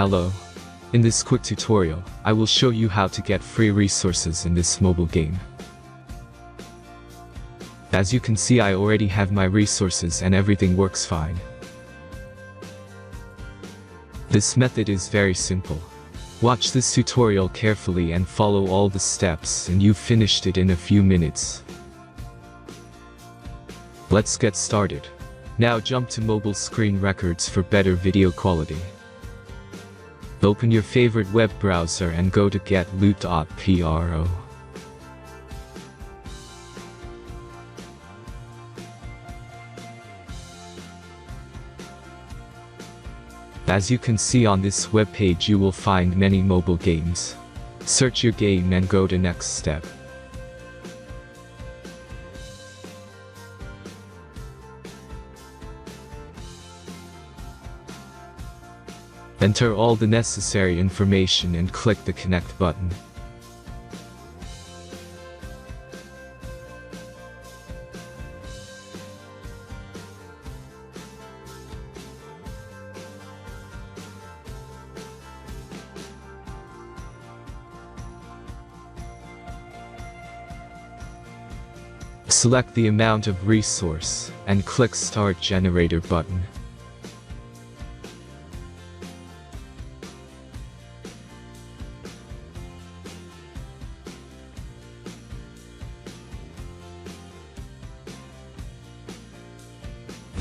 Hello. In this quick tutorial, I will show you how to get free resources in this mobile game. As you can see, I already have my resources and everything works fine. This method is very simple. Watch this tutorial carefully and follow all the steps and you've finished it in a few minutes. Let's get started. Now jump to mobile screen records for better video quality. Open your favorite web browser and go to getloot.pro. As you can see on this web page, you will find many mobile games. Search your game and go to next step. Enter all the necessary information and click the connect button. Select the amount of resource and click Start Generator button.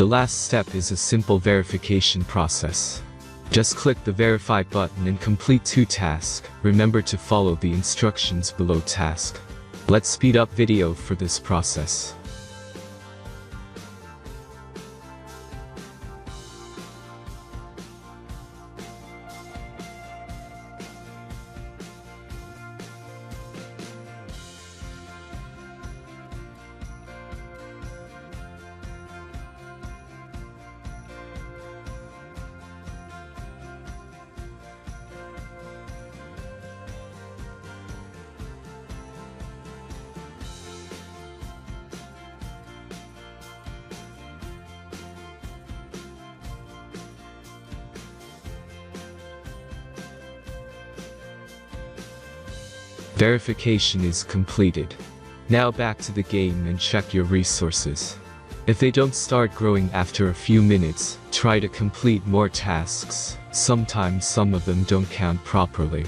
The last step is a simple verification process. Just click the Verify button and complete 2 tasks. Remember to follow the instructions below task. Let's speed up video for this process. Verification is completed. Now back to the game and check your resources. If they don't start growing after a few minutes, try to complete more tasks. Sometimes some of them don't count properly.